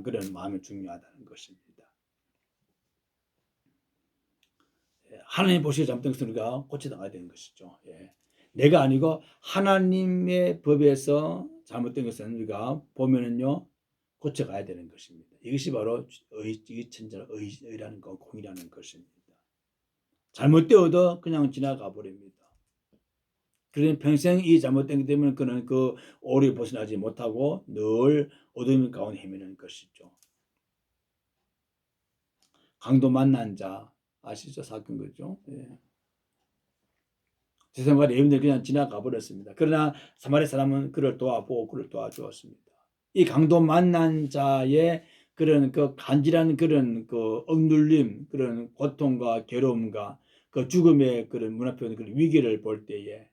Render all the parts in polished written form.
그런 마음이 중요하다는 것입니다. 하나님 보시기에 잘못된 것을 우리가 고쳐나가야 되는 것이죠. 내가 아니고 하나님의 법에서 잘못된 것은 우리가 보면은요 고쳐가야 되는 것입니다. 이것이 바로 의라는 거, 공이라는 것입니다. 잘못되어도 그냥 지나가 버립니다. 그러니 평생 이 잘못된 것 때문에 그는 그 오류를 벗어나지 못하고 늘 어둠 가운데 헤매는 것이죠. 강도 만난 자 아시죠? 사건 거죠. 제사장과 레위인들이 그냥 지나가 버렸습니다. 그러나 사마리아 사람은 그를 도와보고 그를 도와주었습니다. 이 강도 만난 자의 그런 그 간절한 그런 그 억눌림, 그런 고통과 괴로움과 그 죽음의 그런 문 앞에 그런 위기를 볼 때에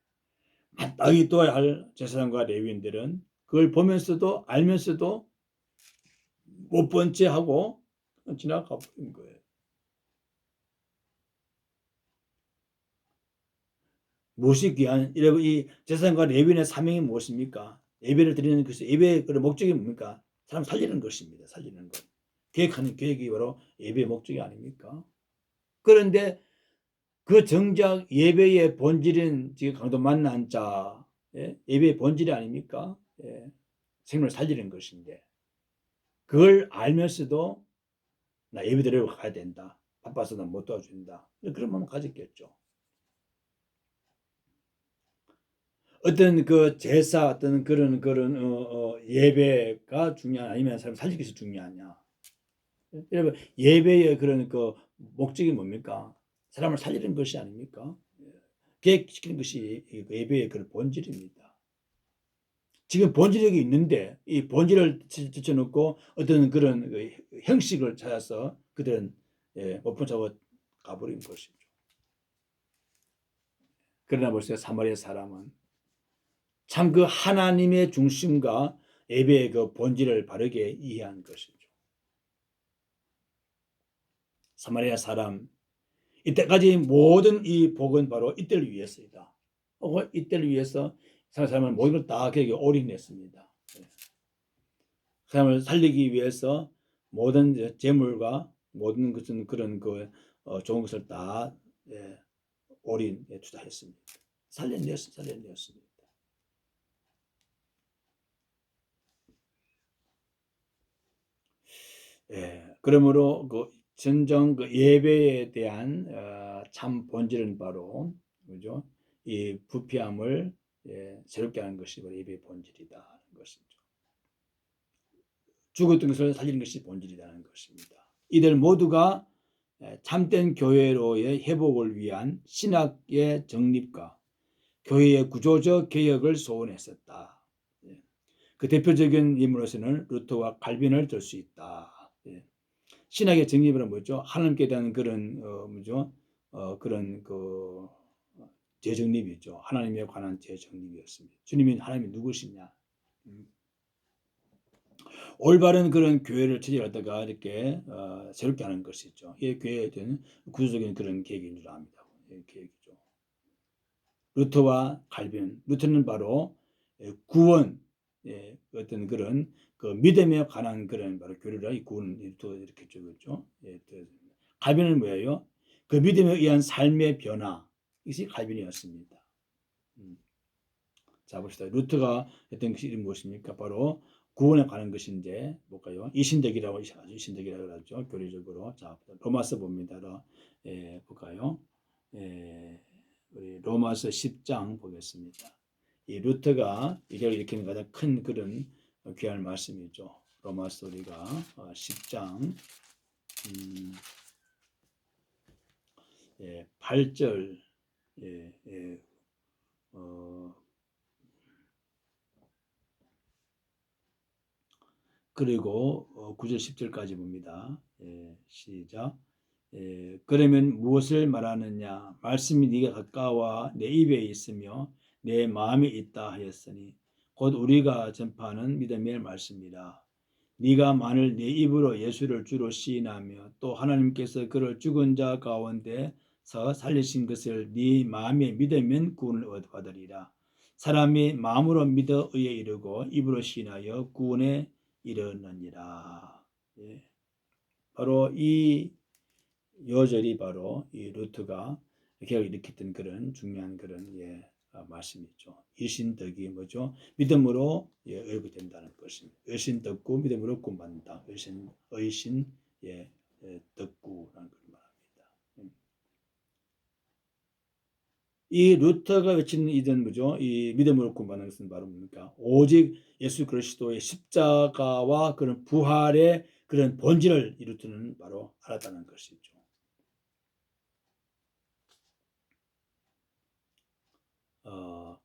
마땅히 도와야 할 제사장과 레위인들은 그걸 보면서도 알면서도 못 본 채 하고 지나가 버린 거예요. 무엇이 귀한 이 제사장과 레위인의 사명이 무엇입니까? 예배를 드리는 것이 예배의 목적이 뭡니까? 사람 살리는 것입니다. 살리는 것. 계획하는 계획이 바로 예배의 목적이 아닙니까? 그런데 그 정작 예배의 본질은 지금 강도 만난 자, 예배의 본질이 아닙니까? 생명을 살리는 것인데 그걸 알면서도 나 예배 드리러 가야 된다. 바빠서 나 못 도와준다. 그런 마음 가졌겠죠. 어떤 그 제사 어떤 그런 예배가 중요하냐 아니면 사람 살리기 위해서 중요하냐. 여러분 예배의 그런 그 목적이 뭡니까? 사람을 살리는 것이 아닙니까? 계획시키는 것이 예배의 그런 본질입니다. 지금 본질이 있는데 이 본질을 제쳐놓고 어떤 그런 형식을 찾아서 그들은 못 붙잡고 가버린 것이죠. 그러나 벌써 사마리아 사람은 참 그 하나님의 중심과 예배의 그 본질을 바르게 이해한 것이죠. 사마리아 사람 이때까지 모든 이 복은 바로 이때를 위해서이다. 혹은 이때를 위해서 사람은 모든 걸 다 그에게 올인했습니다. 사람을 살리기 위해서 모든 재물과 모든 것은 그런 좋은 것을 다 올인에 투자했습니다. 살려냈습니다. 그러므로 그 진정 그 예배에 대한 참 본질은 바로 그죠? 이 부패함을 새롭게 하는 것이 바로 예배의 본질이다는 것이죠. 죽었던 것을 살리는 것이 본질이라는 것입니다. 이들 모두가 참된 교회로의 회복을 위한 신학의 정립과 교회의 구조적 개혁을 소원했었다. 그 대표적인 인물로서는 루터와 칼빈을 들 수 있다. 신학의 정립은 뭐죠? 하나님께 대한 그런 그런 그 재정립이죠. 하나님에 관한 재정립이었습니다. 주님이 하나님이 누구시냐? 올바른 그런 교회를 체질하다가 이렇게 새롭게 하는 것이죠. 이 교회에 대한 구조적인 그런 계획인 줄 압니다. 계획이죠. 루터와 칼빈, 루터는 바로 구원, 어떤 그런 그 믿음에 관한 그런 바로 교리라 구원 이렇게 적었죠. 칼빈은 뭐예요? 그 믿음에 의한 삶의 변화, 이것이 칼빈이었습니다. 자 봅시다. 루터가 했던 것이 무엇입니까? 바로 구원에 관한 것인데 뭘까요? 이신덕이라고 하죠. 교리적으로. 자 로마서 봅니다. 볼까요? 우리 로마서 10장 보겠습니다. 이 루터가 이를 일으키는 가장 큰 그런 귀한 말씀이죠. 로마서 우리가 10장 8절 그리고 9절 10절까지 봅니다. 시작. 그러면 무엇을 말하느냐? 말씀이 네가 가까워 내 입에 있으며 내 마음에 있다 하였으니 곧 우리가 전파하는 믿음의 말씀이라. 네가 만일 내 입으로 예수를 주로 시인하며 또 하나님께서 그를 죽은 자 가운데서 살리신 것을 네 마음에 믿으면 구원을 얻으리라. 사람이 마음으로 믿어 의에 이르고 입으로 시인하여 구원에 이르느니라. 바로 이 요절이 바로 이 루트가 개혁을 일으켰던 그런 중요한 그런 말씀이죠. 일신덕이 뭐죠? 믿음으로 의롭게 된다는 것입니다. 의신덕구 믿음으로 구원받는다. 의신 덕구라는 걸 말합니다. 이 루터가 외치는 이든 뭐죠? 이 믿음으로 구원받는 것은 바로 뭡니까? 오직 예수 그리스도의 십자가와 그런 부활의 그런 본질을 이 루터는 바로 알았다는 것이죠.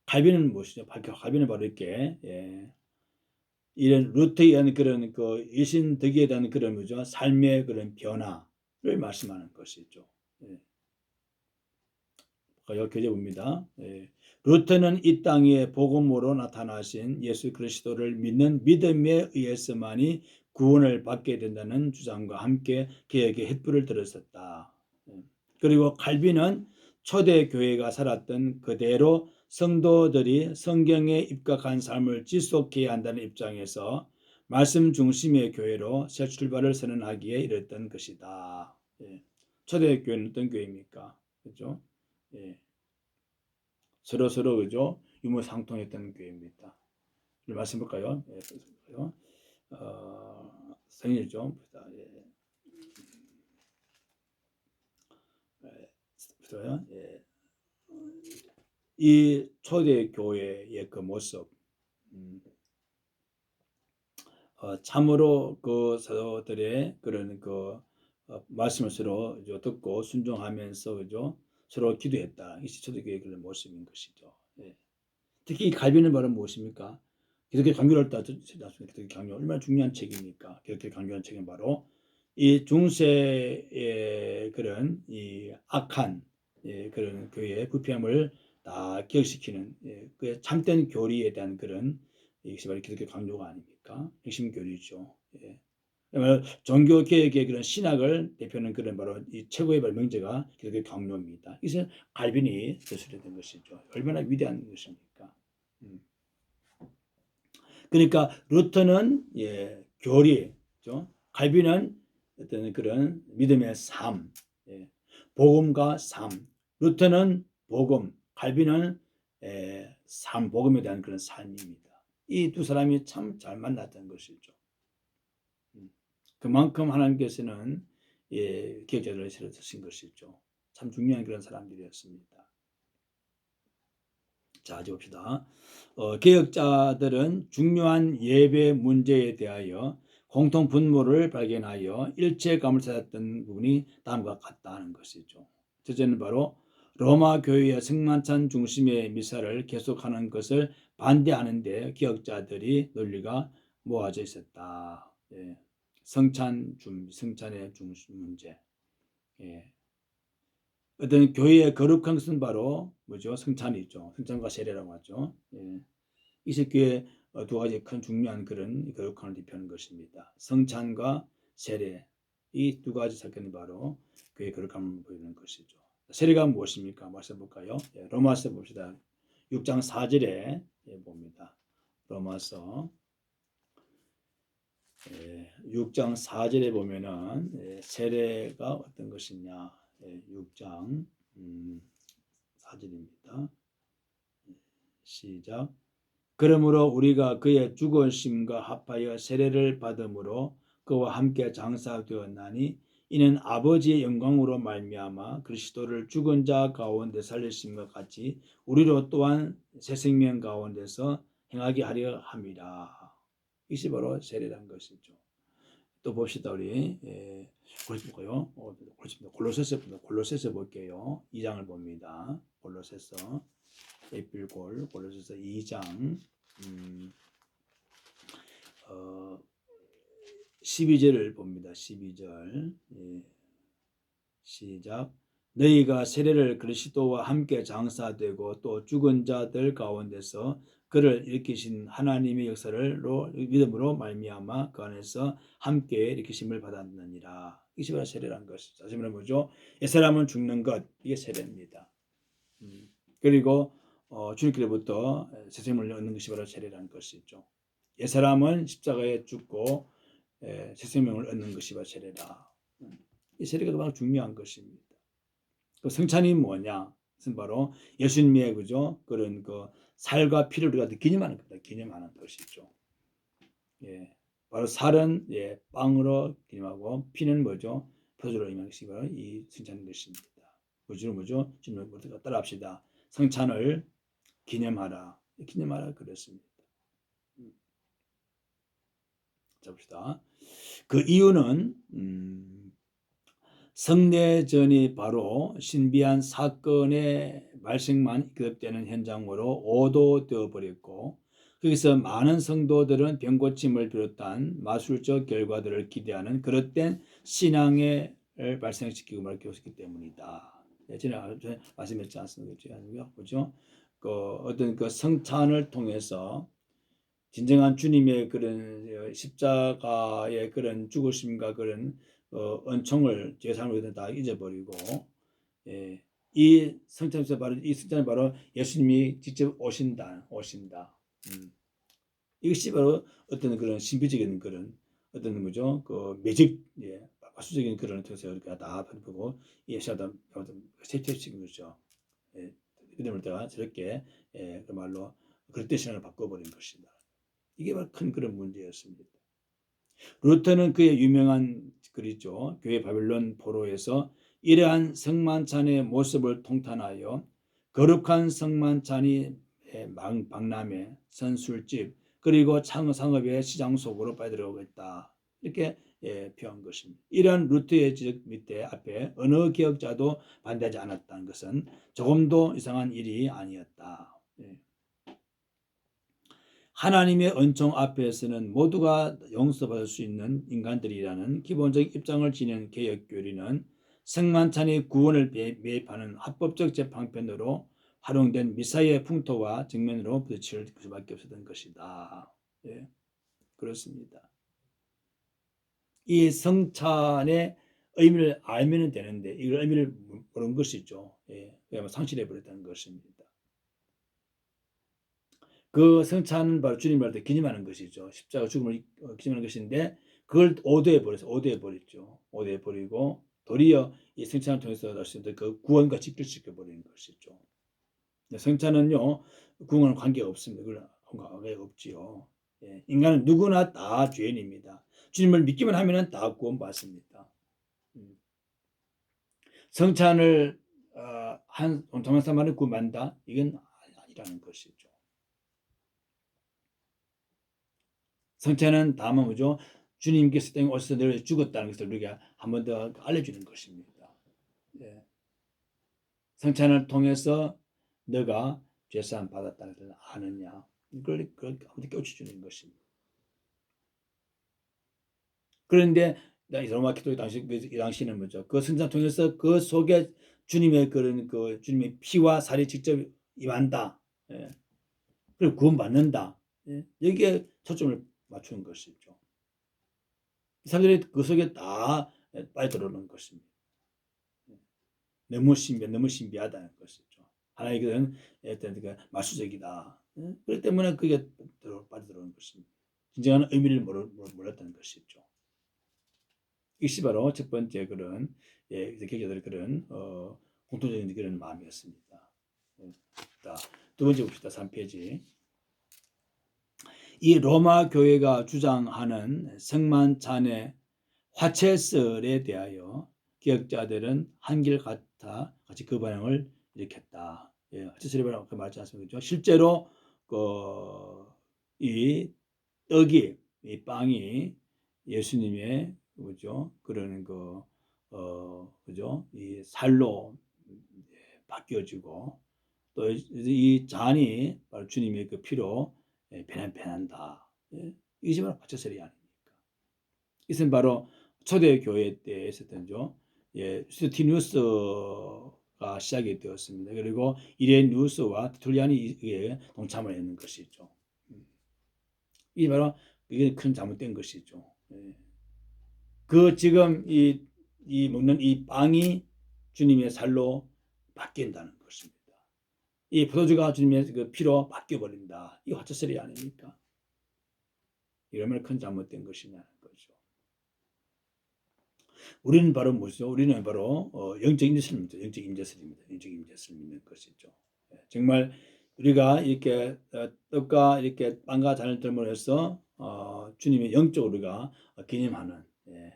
갈비는 무엇이죠? 갈비는 바로 이렇게 이런 루터에 의한 그런 그 일신덕에 대한 그런 뭐죠? 삶의 그런 변화를 말씀하는 것이죠. 교재 봅니다. 루터는 이 땅에 복음으로 나타나신 예수 그리스도를 믿는 믿음에 의해서만이 구원을 받게 된다는 주장과 함께 개혁의 횃불을 들었었다. 그리고 칼빈은 초대 교회가 살았던 그대로 성도들이 성경에 입각한 삶을 지속해야 한다는 입장에서 말씀 중심의 교회로 새 출발을 선언하기에 이랬던 것이다. 초대 교회는 어떤 교회입니까? 그렇죠? 서로 그죠? 유무상통했던 교회입니다. 말씀 볼까요? 성일죠. 이 초대 교회의 그 모습, 참으로 그 서로들의 그런 그 말씀을 서로 듣고 순종하면서 그죠? 서로 기도했다. 이것이 초대교회의 그런 모습인 것이죠. 특히 갈비는 바로 무엇입니까? 기독교 강요를 따졌습니다. 기독교 강요 얼마나 중요한 책입니까? 기독교 강요한 책은 바로 이 중세의 그런 이 악한 그런 교회의 부패함을 다 기억시키는 그 참된 교리에 대한 그런 이것이 바로 기독교 강요가 아닙니까? 핵심 교리죠. 종교 개혁의 그런 신학을 대표하는 그런 바로 이 최고의 명제가 기독교 강요입니다. 이것은 갈빈이 제출된 것이죠. 얼마나 위대한 것입니까? 그러니까 루터는 교리죠. 갈빈은 어떤 그런 믿음의 삶, 복음과 삶. 루터는 복음, 갈빈은 삶, 복음에 대한 그런 삶입니다. 이 두 사람이 참 잘 만났던 것이죠. 그만큼 하나님께서는 기억자들을 세워주신 것이죠. 참 중요한 그런 사람들이었습니다. 자, 이제 봅시다. 개혁자들은 중요한 예배 문제에 대하여 공통 분모를 발견하여 일체감을 찾았던 부분이 다음과 같다는 것이죠. 첫째는 바로 로마 교회의 성만찬 중심의 미사를 계속하는 것을 반대하는데 개혁자들이 논리가 모아져 있었다. 성찬의 중심 문제. 어떤 교회의 거룩한 것은 바로 뭐죠? 성찬이죠. 성찬과 세례라고 하죠. 이세 교회 두 가지 큰 중요한 그런 거룩함을 대표하는 것입니다. 성찬과 세례 이 두 가지 사건이 바로 교회의 거룩함을 보이는 것이죠. 세례가 무엇입니까? 말씀 볼까요? 로마서 봅시다. 6장 4절에 봅니다. 로마서 6장 4절에 보면은 세례가 어떤 것이냐? 6장 4절입니다. 시작. 그러므로 우리가 그의 죽으심과 합하여 세례를 받음으로 그와 함께 장사되었나니 이는 아버지의 영광으로 말미암아 그리스도를 죽은 자 가운데 살리심과 같이 우리로 또한 새 생명 가운데서 행하게 하려 함이라. 이것이 바로 세례란 것이죠. 또 봅시다. 우리 볼까요? 골로새서 볼게요. 2장을 봅니다. 골로새서 골로새서 2장 12절을 봅니다. 12절 시작. 너희가 세례를 그리스도와 함께 장사되고 또 죽은 자들 가운데서 그를 일으키신 하나님의 역사를로 믿음으로 말미암아 그 안에서 함께 일으키심을 받았느니라. 이것이 바로 세례란 것이죠. 다시 말하면 뭐죠? 옛사람은 죽는 것, 이게 세례입니다. 그리고 주님께로부터 새 생명을 얻는 것이 바로 세례란 것이죠. 옛사람은 십자가에 죽고 새 생명을 얻는 것이 바로 세례다. 이 세례가 바로 중요한 것입니다. 그 성찬이 뭐냐? 그것은 바로 예수님의 그죠? 그런 그 살과 피를 우리가 기념하는 겁니다. 기념하는 것이죠. 예. 바로 살은 예, 빵으로 기념하고 피는 뭐죠? 표주로 임하는 것이 바로 이 성찬인 것입니다. 표주는 뭐죠? 주님을 따라합시다. 성찬을 기념하라. 기념하라 그랬습니다. 자 봅시다. 그 이유는 성례전이 바로 신비한 사건의 발생만 기록되는 현장으로 오도되어 버렸고 거기서 많은 성도들은 병고침을 비롯한 마술적 결과들을 기대하는 그릇된 신앙을 발생시키고 말했기 때문이다. 전에 말씀했지 않습니까? 그렇죠? 그 어떤 그 성찬을 통해서 진정한 주님의 그런 십자가의 그런 죽으심과 그런 은총을 제 삶을 다 잊어버리고 예, 이 성찬에서 바로 이 성찬은 바로 예수님이 직접 오신다. 이것이 바로 어떤 그런 신비적인 그런 어떤 거죠. 그 매직 예, 마술적인 그런 뜻을 우리가 다 보고 예시하다 세태시킨 거죠. 예, 그들을 다 저렇게 예, 그 말로 그릇된 신앙을 바꿔버린 것이다. 이게 바로 큰 그런 문제였습니다. 루터는 그의 유명한 글이죠. 교회 바빌론 포로에서 이러한 성만찬의 모습을 통탄하여 거룩한 성만찬이 박람회, 선술집, 그리고 상업의 시장 속으로 빠져들어가고 있다. 이렇게 표한 것입니다. 이러한 루터의 지적 밑에 앞에 어느 개혁자도 반대하지 않았다는 것은 조금도 이상한 일이 아니었다. 하나님의 은총 앞에서는 모두가 용서받을 수 있는 인간들이라는 기본적 입장을 지닌 개혁교리는 성만찬의 구원을 매입하는 합법적 재판편으로 활용된 미사의 풍토와 정면으로 부딪힐 수밖에 없었던 것이다. 예, 그렇습니다. 이 성찬의 의미를 알면 되는데 이걸 의미를 모르는 것이죠. 예, 상실해 버렸다는 것입니다. 그 성찬은 바로 주님 말때 기념하는 것이죠. 십자가 죽음을 기념하는 것인데 그걸 오도해 버렸죠. 오도해 버리고 도리어 이 성찬을 통해서 날수있는 그 구원과 직결시켜 버리는 것이죠. 성찬은요 구원과는 관계가 없습니다. 그건 관계가 없지요. 예, 인간은 누구나 다 죄인입니다. 주님을 믿기만 하면은 다 구원받습니다. 성찬을 한 온통한 사람을 구원받는다? 이건 아니라는 것이죠. 성찬은 다만 뭐죠? 주님께서 땅에 오셔서 너를 죽었다는 것을 우리가 한 번 더 알려주는 것입니다. 예. 성찬을 통해서 너가 죄사함 받았다는 것을 아느냐? 이걸 아무도 깨우쳐주는 것입니다. 그런데 로마 기독교 당시는 뭐죠? 그 성찬 통해서 그 속에 주님의 그런 그 주님의 피와 살이 직접 임한다. 예. 그리고 구원받는다. 예. 여기에 초점을 맞추는 것이죠. 사람들이 그 속에 다 빠져들어오는 것입니다. 너무 신비하다는 것이죠. 하나의 그런 어떤 마술적이다. 그렇기 때문에 그게 빠져들어오는 것입니다. 진정한 의미를 몰랐다는 것이죠. 이것이 바로 첫 번째 그런 개혁자들의 그런 공통적인 그런 마음이었습니다. 두 번째 봅시다. 3페이지. 이 로마 교회가 주장하는 성만찬의 화채설에 대하여 개혁자들은 한결같이 그 반응을 일으켰다. 예, 화채설이라고 말하지 않습니까? 실제로 이 떡이, 이 빵이 예수님의 그죠? 그런 그죠? 이 살로 바뀌어지고 또 이 잔이 바로 주님의 그 피로 변한다. 예? 이것이 바로 화채설이 아닙니까? 이것은 바로 초대 교회 때 있었던죠. 예, 스티누스가 시작이 되었습니다. 그리고 이레누스와 트루리안이 동참을 했는 것이죠. 이게 바로 이게 큰 잘못된 것이죠. 예. 그 지금 이 먹는 이 빵이 주님의 살로 바뀐다는 것입니다. 이 포도주가 주님의 그 피로 바뀌어 버린다. 이 화채설이 아닙니까? 이러면 큰 잘못된 것이냐는 거죠. 우리는 바로 뭐죠? 우리는 바로 영적 임재를 믿죠. 영적 임재설입니다. 영적 임재설을 믿는 것이죠. 예, 정말 우리가 이렇게 떡과 이렇게 빵과 잔을 들므로 해서 주님의 영적으로 우리가 기념하는 예.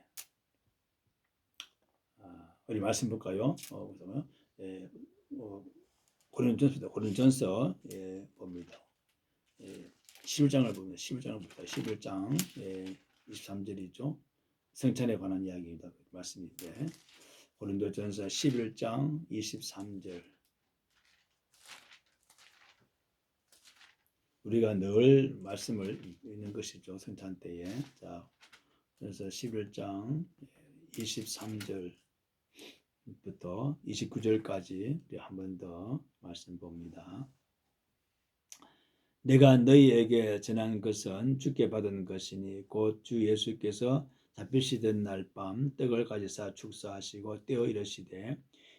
우리 말씀 볼까요? 예, 고린전서입니다. 고린전서 예, 봅니다. 예, 11장을 봅니다. 11장을 봅니다. 11장 예, 23절이죠. 성찬에 관한 이야기입니다. 말씀인데 고린도전서 11장 23절 우리가 늘 말씀을 읽는 것이죠. 성찬 때에. 자, 그래서 11장 23절부터 29절까지 우리 한 번 더 말씀 봅니다. 내가 너희에게 전한 것은 주께 받은 것이니 곧 주 예수께서 잡히시던 날 밤 떡을 가지사 축사하시고 떼어 이르시되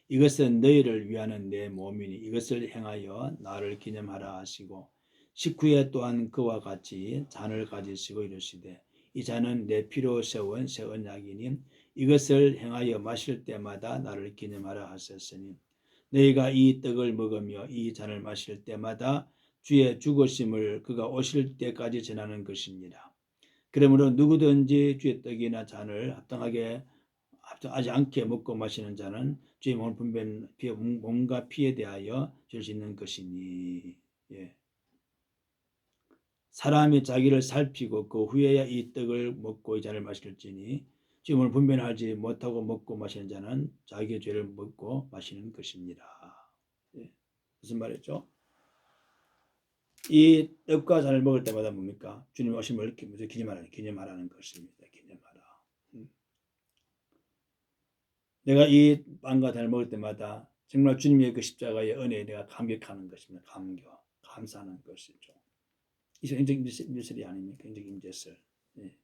이것은 너희를 위하는 내 몸이니 이것을 행하여 나를 기념하라 하시고 식후에 또한 그와 같이 잔을 가지시고 이르시되 이 잔은 내 피로 세운 새 언약이니 이것을 행하여 마실 때마다 나를 기념하라 하셨으니 너희가 이 떡을 먹으며 이 잔을 마실 때마다 주의 죽으심을 그가 오실 때까지 전하는 것입니다. 그러므로 누구든지 주의 떡이나 잔을 합당하지 않게 먹고 마시는 자는 주의 몸을 분변 몸과 피에 대하여 죄를 짓는 것이니 예. 사람이 자기를 살피고 그 후에야 이 떡을 먹고 이 잔을 마실지니 주의 몸을 분별하지 못하고 먹고 마시는 자는 자기의 죄를 먹고 마시는 것입니다. 예. 무슨 말이죠? 이 떡과 잔을 먹을 때마다 뭡니까? 주님 오심을 기념하라는 것입니다. 기념하라. 내가 이 빵과 잔을 먹을 때마다 정말 주님의 그 십자가의 은혜에 내가 감격하는 것입니다. 감사하는 것이죠. 이 영적 임재설이 아닙니까? 영적 임재설. 예.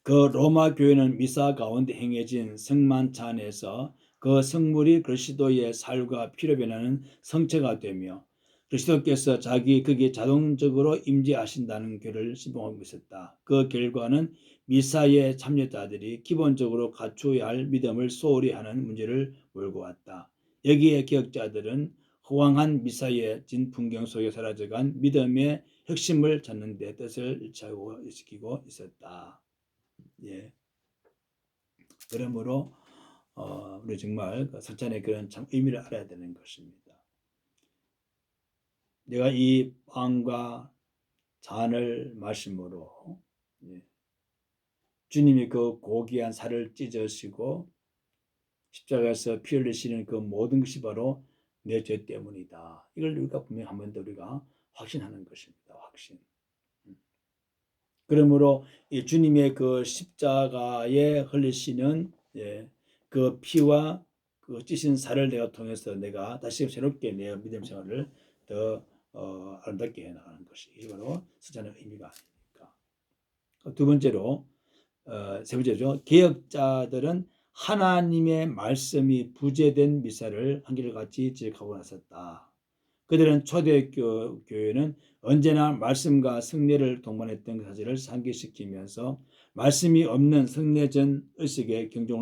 그 로마 교회는 미사 가운데 행해진 성만찬에서 그 성물이 그리스도의 살과 피로 변하는 성체가 되며 그리스도께서 거기에 자동적으로 임재하신다는 교를 신봉하고 있었다. 그 결과는 미사의 참여자들이 기본적으로 갖추어야 할 믿음을 소홀히 하는 문제를 몰고 왔다. 여기에 개혁자들은 허황한 미사의 진풍경 속에 사라져간 믿음의 핵심을 찾는 데 뜻을 일치시키고 있었다. 예. 그러므로 우리 정말 성찬의 그런 참 의미를 알아야 되는 것입니다. 내가 이 빵과 잔을 마심으로 예. 주님이 그 고귀한 살을 찢으시고 십자가에서 피 흘리시는 그 모든 것이 바로 내 죄 때문이다. 이걸 우리가 분명히 한 번 더 우리가 확신하는 것입니다. 확신. 그러므로 이 주님의 그 십자가에 흘리시는 예, 그 피와 그 찢은 살을 내가 통해서 내가 다시 새롭게 내 믿음 생활을 더 아름답게 해나가는 것이 바로 성찬의 의미가 아닙니까? 두 번째로 세 번째죠. 개혁자들은 하나님의 말씀이 부재된 미사를 한결같이 지적하고 나섰다. 그들은 초대교회는 언제나 말씀과 성례를 동반했던 사실을 상기시키면서 말씀이 없는 성례전 의식의 경종을